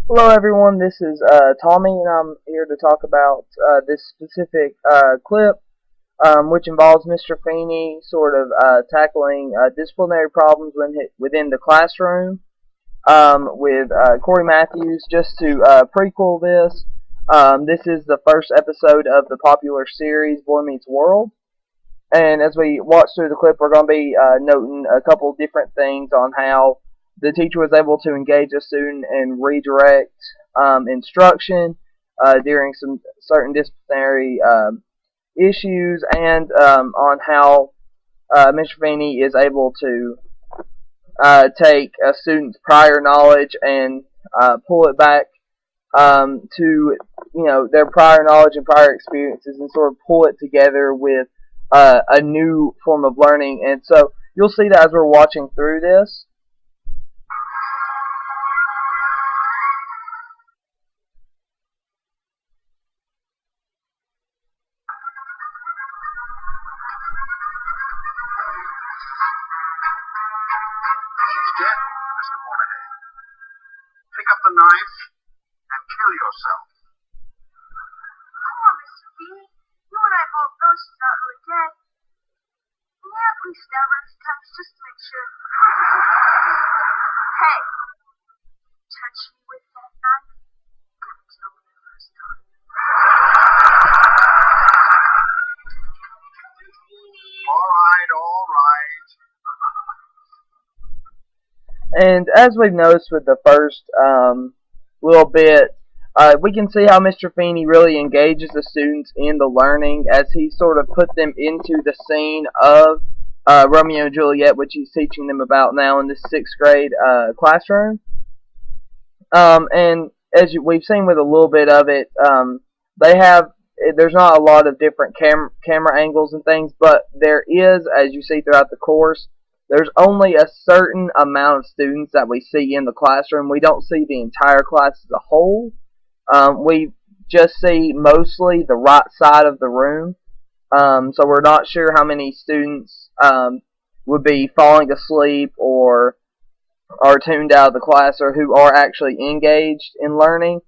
Hello everyone, this is Tommy and I'm here to talk about this specific clip which involves Mr. Feeney sort of tackling disciplinary problems within the classroom with Corey Matthews. Just to prequel this, this is the first episode of the popular series Boy Meets World. And as we watch through the clip, we're going to be noting a couple different things on how the teacher was able to engage a student and redirect instruction during some certain disciplinary issues, and on how Mr. Feeney is able to take a student's prior knowledge and pull it back to their prior knowledge and prior experiences, and sort of pull it together with a new form of learning. And so you'll see that as we're watching through this. She's dead, Mr. Monahan. Pick up the knife and kill yourself. Come on, Mr. B. You and I both know she's not really dead. Yeah, please stab her a few times just to make sure. Hey, touch me with that knife. Gonna kill me the first time. All right, all right. And as we've noticed with the first little bit, we can see how Mr. Feeney really engages the students in the learning as he sort of put them into the scene of Romeo and Juliet, which he's teaching them about now in this 6th grade classroom. And as we've seen with a little bit of it, there's not a lot of different camera angles and things, but there is, as you see throughout the course, there's only a certain amount of students that we see in the classroom. We don't see the entire class as a whole. We just see mostly the right side of the room. So we're not sure how many students would be falling asleep or are tuned out of the class, or who are actually engaged in learning.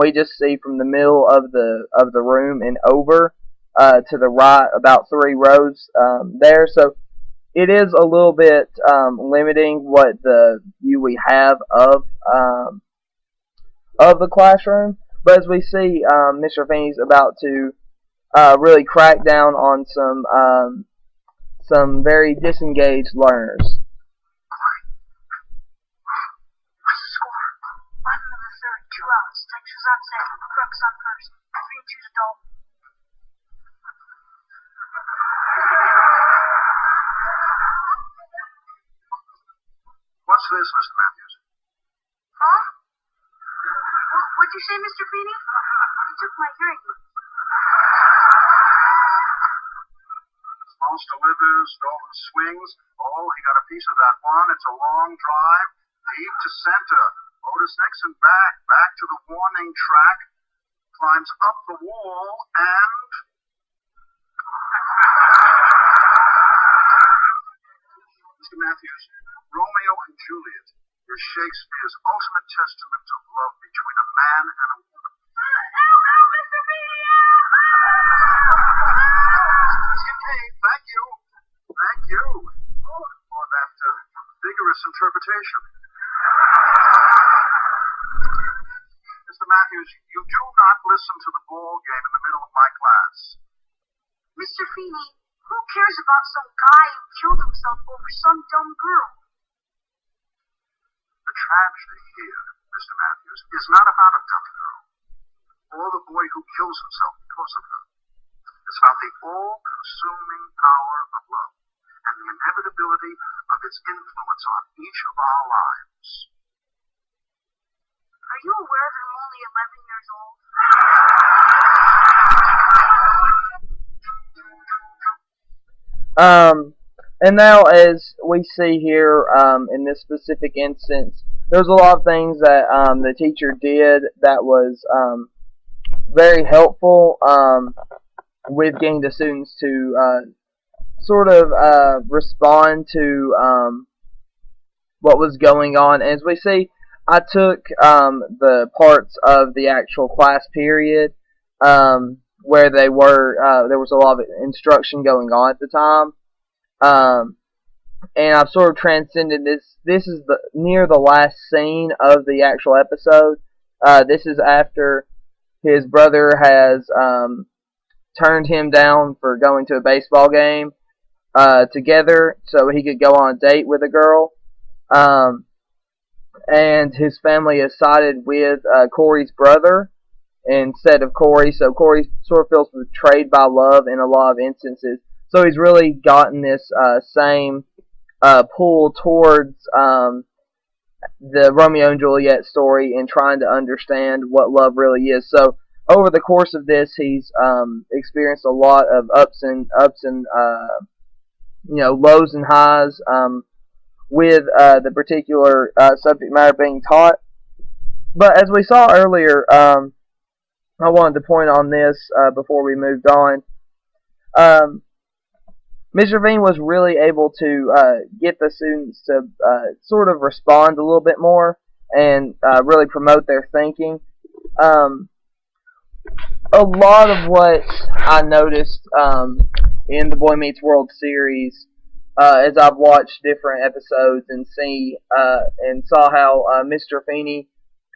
We just see from the middle of the room and over to the right, about 3 rows there. So it is a little bit limiting what the view we have of the classroom. But as we see, Mr. Feeney's about to really crack down on some very disengaged learners. Bottom of the third, 2 outs. Texas on second. Crooks on first. 3-2 to Dalton. What's this, Mr. Matthews? Huh? What'd you say, Mr. Feeney? You took my hearing. Small delivers, Dalton swings. Oh, he got a piece of that one. It's a long drive. Deep to center. Otis Nixon back to the warning track. Climbs up the wall and... Mr. Matthews, Romeo and Juliet is Shakespeare's ultimate testament of love between a man and a woman. Mr. Feeney! Okay, thank you. Thank you for that vigorous interpretation. Mr. Matthews, you do not listen to the ball game in the middle of my class. Mr. Feeney, who cares about some guy who killed himself over some dumb girl? The tragedy here, Mr. Matthews, is not about a dumb girl or the boy who kills himself because of her. It's about the all-consuming power of love and the inevitability of its influence on each of our lives. Are you aware that I'm only 11 years old? And now, as we see here in this specific instance, there's a lot of things that the teacher did that was very helpful with getting the students to sort of respond to what was going on. As we see, I took the parts of the actual class period where they were there was a lot of instruction going on at the time, and I've sort of transcended this. This is near the last scene of the actual episode. This is after his brother has turned him down for going to a baseball game together so he could go on a date with a girl. And his family has sided with Corey's brother instead of Corey, so Corey sort of feels betrayed by love in a lot of instances. So he's really gotten this same pull towards the Romeo and Juliet story and trying to understand what love really is. So over the course of this, he's experienced a lot of ups and lows and highs with the particular subject matter being taught. But as we saw earlier, I wanted to point on this before we moved on. Mr. Veen was really able to get the students to sort of respond a little bit more and really promote their thinking. A lot of what I noticed in the Boy Meets World series, as I've watched different episodes and saw how Mr. Feeney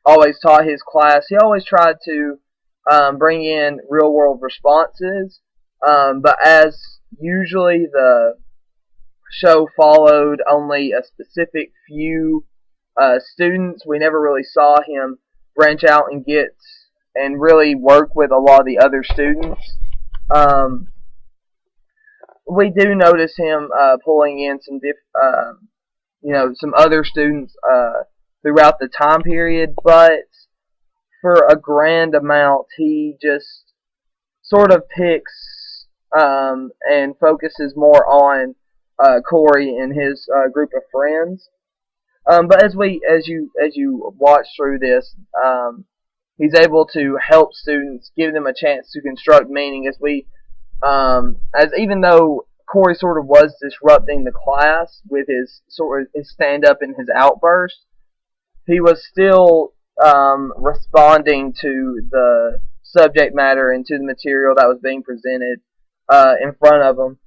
always taught his class, he always tried to bring in real world responses, but as usually the show followed only a specific few students, we never really saw him branch out and get and really work with a lot of the other students. We do notice him pulling in some other students throughout the time period, but for a grand amount, he just sort of picks and focuses more on Corey and his group of friends. But as you watch through this, he's able to help students, give them a chance to construct meaning. As even though Corey sort of was disrupting the class with his stand up and his outburst, he was still responding to the subject matter and to the material that was being presented in front of him.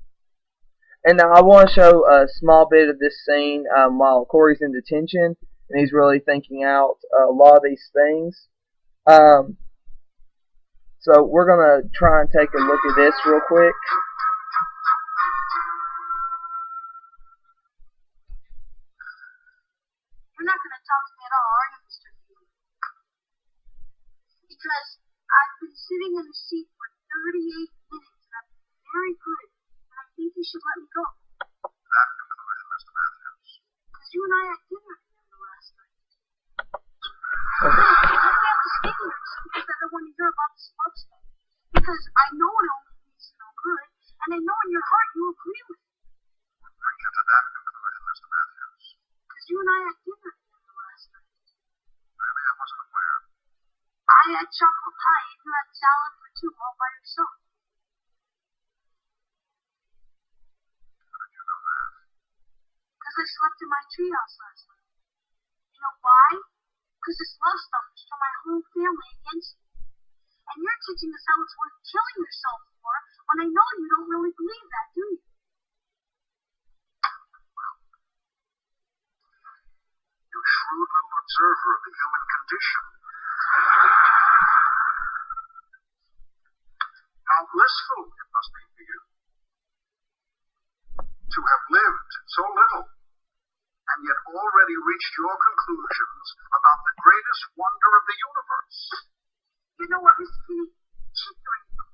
And now I want to show a small bit of this scene while Corey's in detention and he's really thinking out a lot of these things. So we're going to try and take a look at this real quick. You're not going to talk to me at all, are you, Mr. Feeney? Because I've been sitting in the seat for 38 minutes and I've been very good, and I think you should let me go. That conclusion, Mr. Matthews. Because you and I had dinner together last night. I only have to stay here just because I don't want to hear about this love stuff. Because I know it only leads to no good, and I know in your heart you agree with it. What brings you to that conclusion, Mr. Matthews? Because you and I had dinner together last night. Really, I wasn't aware. I had chocolate pie and you had salad for two all by yourself. How did you know that? Because I slept in my treehouse last night. You know why? Because this love stuff is for my whole family against you. And you're teaching us how it's worth killing yourself for, when I know you don't really believe that, do you? You shrewd little observer of the human condition. How blissful it must be for you to have lived so little and yet already reached your conclusions about the greatest wonder of the universe. You know what, Mr. Feeney? Keep doing it.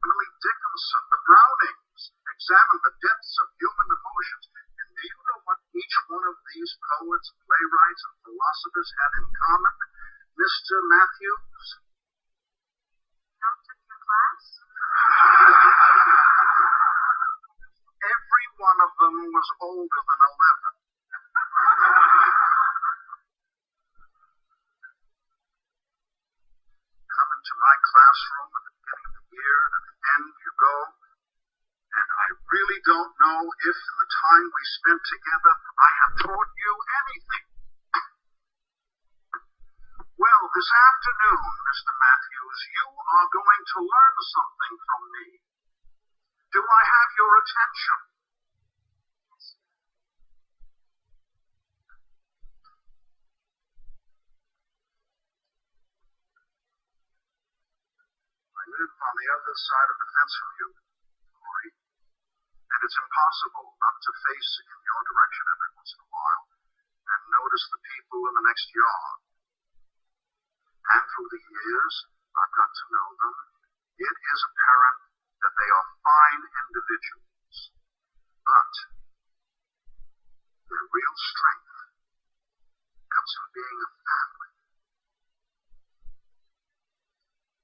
Emily Dickinson, the Brownings, examined the depths of human emotions. And do you know what each one of these poets, playwrights, and philosophers had in common, Mr. Matthews? Now took your class? Every one of them was older than 11. Come into my classroom at the beginning of the year, and at the end you go, and I really don't know if in the time we spent together I have taught you anything. This afternoon, Mr. Matthews, you are going to learn something from me. Do I have your attention? I live on the other side of the fence from you, Corey, and it's impossible not to face in your direction every once in a while and notice the people in the next yard. And through the years, I've got to know them. It is apparent that they are fine individuals, but their real strength comes from being a family.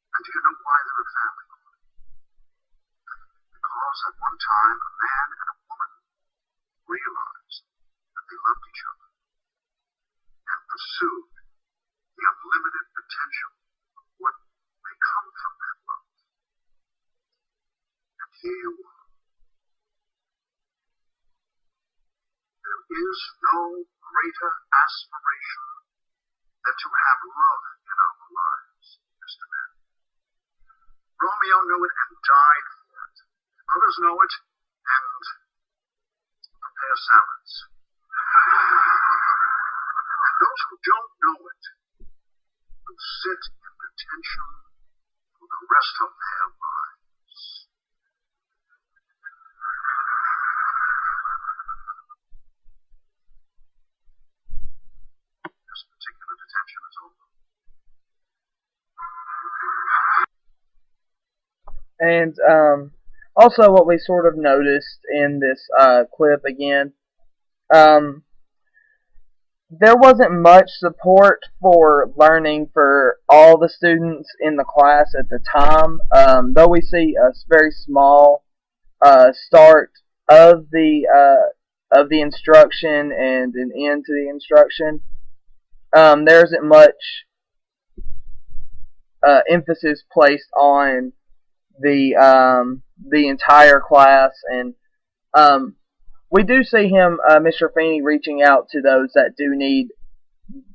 And do you know why they're a family? Because at one time, a man and a woman realized that they loved each other and pursued the unlimited potential of what may come from that love. And here you are. There is no greater aspiration than to have love in our lives, Mr. Man. Romeo knew it and died for it. Others know it and prepare salads. And those who don't know it will sit in detention for the rest of their lives. This particular detention is over. And also what we sort of noticed in this clip again, there wasn't much support for learning for all the students in the class at the time, though we see a very small start of the instruction and an end to the instruction. There isn't much emphasis placed on the entire class, and we do see him, Mr. Feeney, reaching out to those that do need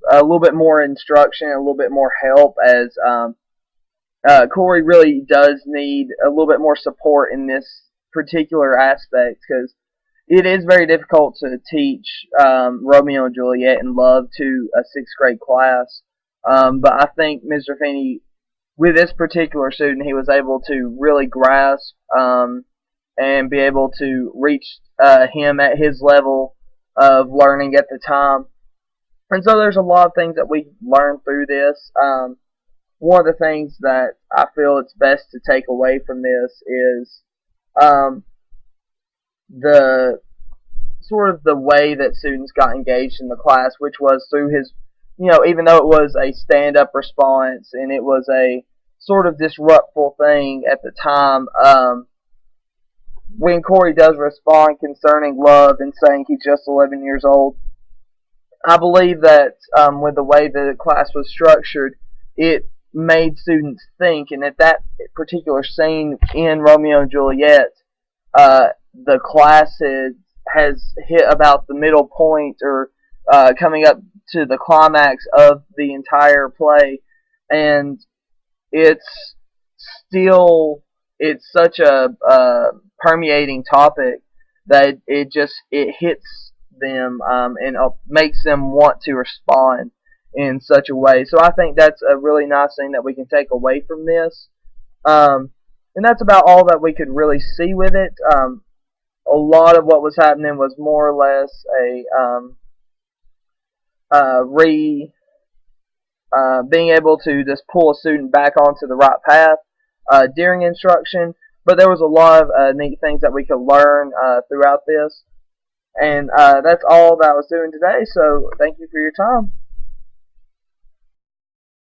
a little bit more instruction, a little bit more help, as Corey really does need a little bit more support in this particular aspect, because it is very difficult to teach Romeo and Juliet and love to a 6th grade class, but I think Mr. Feeney, with this particular student, he was able to really grasp and be able to reach him at his level of learning at the time. And so there's a lot of things that we learned through this. One of the things that I feel it's best to take away from this is the sort of the way that students got engaged in the class, which was through his, even though it was a stand-up response and it was a sort of disruptful thing at the time, when Corey does respond concerning love and saying he's just 11 years old, I believe that with the way the class was structured, it made students think, and at that particular scene in Romeo and Juliet, the class has hit about the middle point, or coming up to the climax of the entire play, and it's such a permeating topic that it hits them and makes them want to respond in such a way. So I think that's a really nice thing that we can take away from this, and that's about all that we could really see with it. A lot of what was happening was more or less being able to just pull a student back onto the right path during instruction, but there was a lot of neat things that we could learn throughout this, and that's all that I was doing today, so thank you for your time.